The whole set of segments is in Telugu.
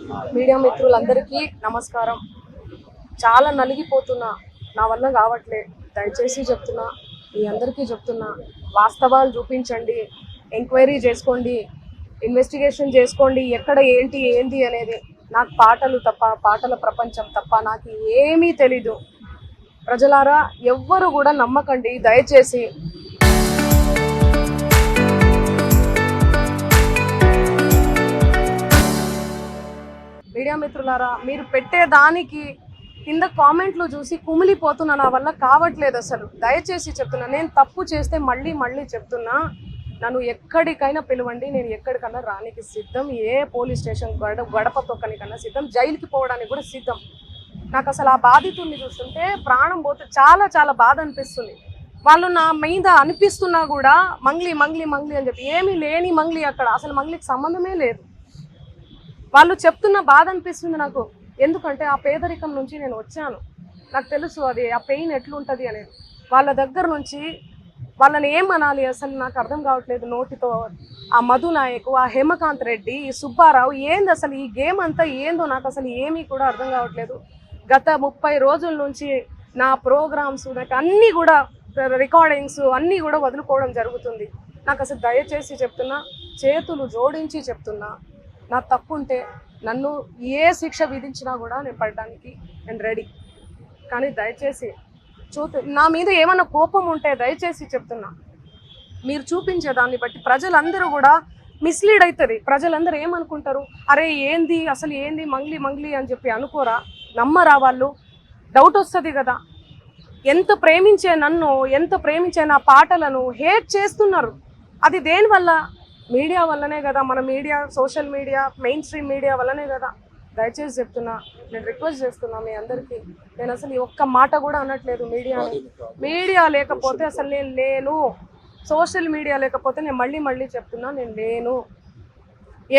మీడియా మిత్రులందరికీ నమస్కారం. చాలా నలిగిపోతున్నా, నా వల్ల కావట్లే. దయచేసి చెప్తున్నా, మీ అందరికీ చెప్తున్నా, వాస్తవాలు చూపించండి, ఎంక్వైరీ చేసుకోండి, ఇన్వెస్టిగేషన్ చేసుకోండి, ఎక్కడ ఏంటి అనేది. నాకు పాటలు తప్ప, పాటల ప్రపంచం తప్ప నాకు ఏమీ తెలీదు. ప్రజలారా ఎవ్వరు కూడా నమ్మకండి దయచేసి. మీడియా మిత్రులారా, మీరు పెట్టేదానికి కింద కామెంట్లు చూసి కుమిలిపోతున్నా, నా వల్ల కావట్లేదు అసలు. దయచేసి చెప్తున్నా, నేను తప్పు చేస్తే మళ్ళీ చెప్తున్నా, నన్ను ఎక్కడికైనా పిలవండి, నేను ఎక్కడికన్నా రానికి సిద్ధం. ఏ పోలీస్ స్టేషన్ గడప తొక్కనికన్నా సిద్ధం, జైలుకి పోవడానికి కూడా సిద్ధం. నాకు అసలు ఆ బాధితుల్ని చూస్తుంటే ప్రాణం పోతే చాలా బాధ అనిపిస్తుంది. వాళ్ళు నా మీద అనిపిస్తున్నా కూడా మంగ్లీ అని చెప్పి, ఏమీ లేని మంగ్లీ, అక్కడ అసలు మంగ్లీకి సంబంధమే లేదు. వాళ్ళు చెప్తున్న బాధ అనిపిస్తుంది నాకు. ఎందుకంటే ఆ పేదరికం నుంచి నేను వచ్చాను, నాకు తెలుసు అది ఆ పెయిన్ ఎట్లుంటుంది అనేది. వాళ్ళ దగ్గర నుంచి వాళ్ళని ఏమనాలి అసలు నాకు అర్థం కావట్లేదు. నోటితో ఆ మధు నాయక్, ఆ హేమకాంత్ రెడ్డి, ఈ సుబ్బారావు, ఏంది అసలు ఈ గేమ్ అంతా ఏందో నాకు అసలు ఏమీ కూడా అర్థం కావట్లేదు. గత 30 రోజుల నుంచి నా ప్రోగ్రామ్స్, నాకు అన్నీ కూడా రికార్డింగ్స్ అన్నీ కూడా వదులుకోవడం జరుగుతుంది. నాకు అసలు దయచేసి చెప్తున్నా, చేతులు జోడించి చెప్తున్నా, నా తప్పు ఉంటే నన్ను ఏ శిక్ష విధించినా కూడా నేను పడడానికి నేను రెడీ. కానీ దయచేసి నా మీద ఏమన్నా కోపం ఉంటే దయచేసి చెప్తున్నా, మీరు చూపించే దాన్ని బట్టి ప్రజలందరూ కూడా మిస్లీడ్ అవుతుంది. ప్రజలందరూ ఏమనుకుంటారు, అరే ఏంది అసలు ఏంది మంగ్లీ అని చెప్పి అనుకోరా, నమ్మరా వాళ్ళు? డౌట్ వస్తుంది కదా. ఎంత ప్రేమించే నన్ను, ఎంత ప్రేమించే నా పాటలను హేట్ చేస్తున్నారు. అది దేనివల్ల? మీడియా వల్లనే కదా. మన media, social media, main stream media వల్లనే కదా. దయచేసి చెప్తున్నా, నేను రిక్వెస్ట్ చేస్తున్నా మీ అందరికీ. నేను అసలు ఈ ఒక్క మాట కూడా అనట్లేదు మీడియా లేకపోతే అసలు నేను లేను. సోషల్ మీడియా లేకపోతే నేను మళ్ళీ చెప్తున్నా, నేను లేను.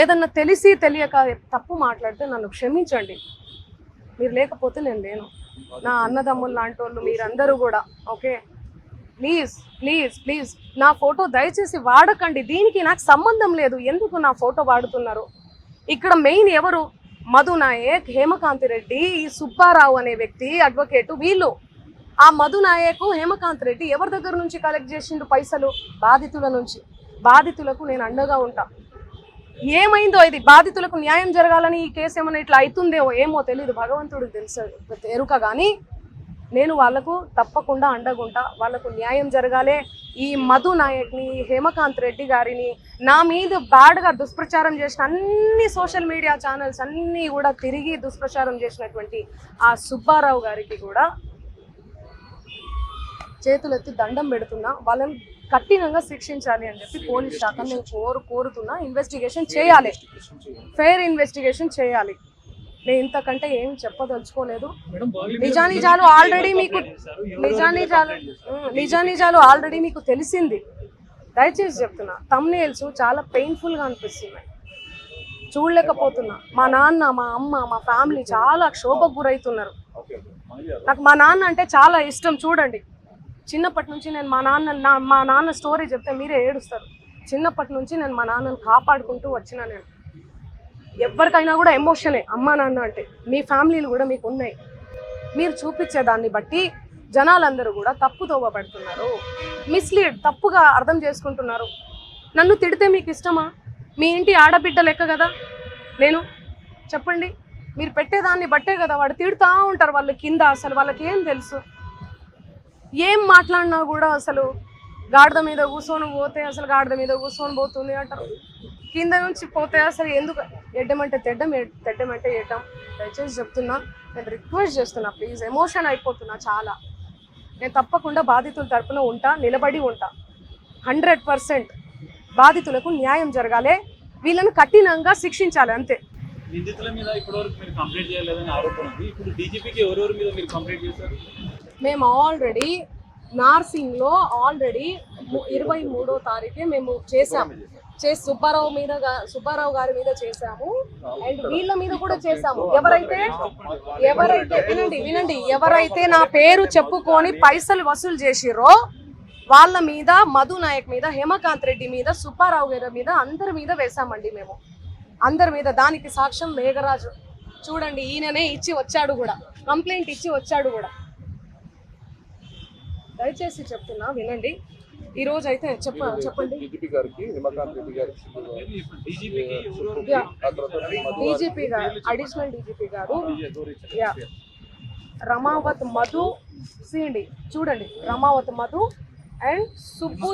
ఏదన్నా తెలిసి తెలియక తప్పు మాట్లాడితే నన్ను క్షమించండి. మీరు లేకపోతే నేను లేను. నా అన్నదమ్ములు లాంటి వాళ్ళు మీరందరూ కూడా, ఓకే? ప్లీజ్ నా ఫోటో దయచేసి వాడకండి. దీనికి నాకు సంబంధం లేదు. ఎందుకు నా ఫోటో వాడుతున్నారు? ఇక్కడ మెయిన్ ఎవరు? మధు నాయక్, హేమకాంత్ రెడ్డి, ఈ సుబ్బారావు అనే వ్యక్తి, అడ్వకేటు, వీళ్ళు. ఆ మధు నాయక్, హేమకాంత్ రెడ్డి ఎవరి దగ్గర నుంచి కలెక్ట్ చేసిండు పైసలు? బాధితుల నుంచి. బాధితులకు నేను అండగా ఉంటా. ఏమైందో ఇది, బాధితులకు న్యాయం జరగాలని ఈ కేసు ఏమైనా ఇట్లా అవుతుందేమో ఏమో తెలియదు, భగవంతుడికి తెలుసు ఎరుక. కానీ నేను వాళ్ళకు తప్పకుండా అండగుంటా. వాళ్ళకు న్యాయం జరగాలి. ఈ మధు నాయక్ని, హేమకాంత్ రెడ్డి గారిని, నా మీద బ్యాడ్గా దుష్ప్రచారం చేసిన అన్ని సోషల్ మీడియా ఛానల్స్ అన్నీ కూడా తిరిగి దుష్ప్రచారం చేసినటువంటి ఆ సుబ్బారావు గారికి కూడా చేతులెత్తి దండం పెడుతున్నా. వాళ్ళని కఠినంగా శిక్షించాలి అని చెప్పి పోలీస్ శాఖను నేను కోరుతున్నా. ఇన్వెస్టిగేషన్ చేయాలి, ఫెయిర్ ఇన్వెస్టిగేషన్ చేయాలి. నేను ఇంతకంటే ఏమి చెప్పదలుచుకోలేదు. నిజానిజాలు ఆల్రెడీ మీకు తెలిసింది. దయచేసి చెప్తున్నా, థంబ్నెయిల్స్ చాలా పెయిన్ఫుల్గా అనిపిస్తున్నాయి, చూడలేకపోతున్నా. మా నాన్న, మా అమ్మ, మా ఫ్యామిలీ చాలా క్షోభకు గురవుతున్నారు. నాకు మా నాన్న అంటే చాలా ఇష్టం. చూడండి, చిన్నప్పటి నుంచి నేను మా నాన్న స్టోరీ చెప్తే మీరే ఏడుస్తారు. చిన్నప్పటి నుంచి నేను మా నాన్నను కాపాడుకుంటూ వచ్చిన. నేను ఎవరికైనా కూడా ఎమోషనే అమ్మా నాన్న అంటే. మీ ఫ్యామిలీలు కూడా మీకు ఉన్నాయి. మీరు చూపించే దాన్ని బట్టి జనాలందరూ కూడా తప్పుదోవ పడుతున్నారు, మిస్లీడ్, తప్పుగా అర్థం చేసుకుంటున్నారు. నన్ను తిడితే మీకు ఇష్టమా? మీ ఇంటి ఆడబిడ్డ లెక్క కదా నేను. చెప్పండి, మీరు పెట్టేదాన్ని బట్టే కదా వాడు తిడుతూ ఉంటారు. వాళ్ళు కింద అసలు వాళ్ళకి ఏం తెలుసు? ఏం మాట్లాడినా కూడా అసలు గాడిద మీద కూర్చొని పోతే అసలు గాడిద మీద కూర్చొని పోతుంది అంటారు. కింద నుంచి పోతే అసలు ఎందుకు ఎడ్డమంటే తెడ్డమంటే ఎడ్డం. దయచేసి చెప్తున్నా, నేను రిక్వెస్ట్ చేస్తున్నా, ప్లీజ్. ఎమోషన్ అయిపోతున్నా చాలా. నేను తప్పకుండా బాధితుల తరపున ఉంటా, నిలబడి ఉంటా. 100% బాధితులకు న్యాయం జరగాలి, వీళ్ళను కఠినంగా శిక్షించాలి, అంతే. నిందితుల మీద ఇప్పటివరకు మీరు కంప్లైంట్ చేయలేదని ఆరోపణ ఉంది. ఇప్పుడు డీజీపీకి ఎవరెవరి మీద మీరు కంప్లైంట్ చేశారు? మేము ఆల్రెడీ నార్సింగ్లో 23వ తారీఖే మేము చేసాము. సుబ్బారావు గారి మీద చేసాము, అండ్ వీళ్ళ మీద కూడా చేసాము. ఎవరైతే వినండి, ఎవరైతే నా పేరు చెప్పుకొని పైసలు వసూలు చేసిరో వాళ్ళ మీద, మధు నాయక్ మీద, హేమకాంత్ రెడ్డి మీద, సుబ్బారావు గారి మీద, అందరి మీద వేసామండి మేము. అందరి మీద. దానికి సాక్ష్యం మేఘరాజు. చూడండి, ఈయననే ఇచ్చి వచ్చాడు కూడా, కంప్లైంట్ ఇచ్చి వచ్చాడు కూడా. దయచేసి చెప్తున్నా వినండి. ఈ రోజు అయితే చెప్పండి. డీజీపీ గారికి, హిమకాంత్ రెడ్డి గారికి, డీజీపీకి ఎవరెవరు డీజీపీ గారు, అడిషనల్ డీజీపీ గారు, యా, రమావత్ మధు, సీండి చూడండి, రమావత్ మధు అండ్ సుబ్బు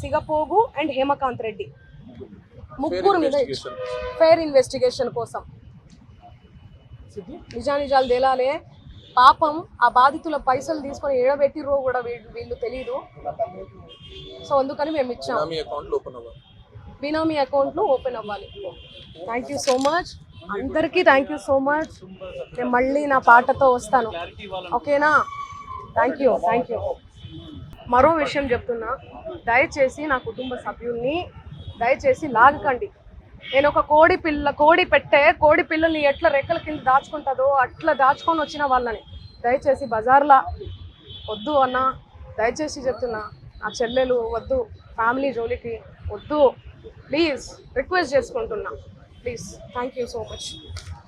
సిగపోగు అండ్ హేమకాంత్ రెడ్డి, ముగ్గురు మీద ఫెయిర్ ఇన్వెస్టిగేషన్ కోసం నిజానిజాలు తేలాలే. పాపం ఆ బాధితుల పైసలు తీసుకొని ఏడబెట్టిరో కూడా వీళ్ళు తెలియదు. సో అందుకని మేము ఇచ్చాము. బినామీ అకౌంట్లు ఓపెన్ అవ్వాలి. థ్యాంక్ యూ సో మచ్ అందరికీ, థ్యాంక్ యూ సో మచ్. నేను మళ్ళీ నా పాటతో వస్తాను, ఓకేనా? Thank you. మరో విషయం చెప్తున్నా, దయచేసి నా కుటుంబ సభ్యుల్ని దయచేసి లాగకండి. నేను ఒక కోడి పిల్లల్ని ఎట్లా రెక్కల కింద దాచుకుంటుందో అట్లా దాచుకొని వచ్చిన వాళ్ళని దయచేసి బజార్లా వద్దు అన్న, దయచేసి చెప్తున్నా. నా చెల్లెలు వద్దు, ఫ్యామిలీ జోలికి వద్దు, ప్లీజ్ రిక్వెస్ట్ చేసుకుంటున్నా, please. Thank you so much.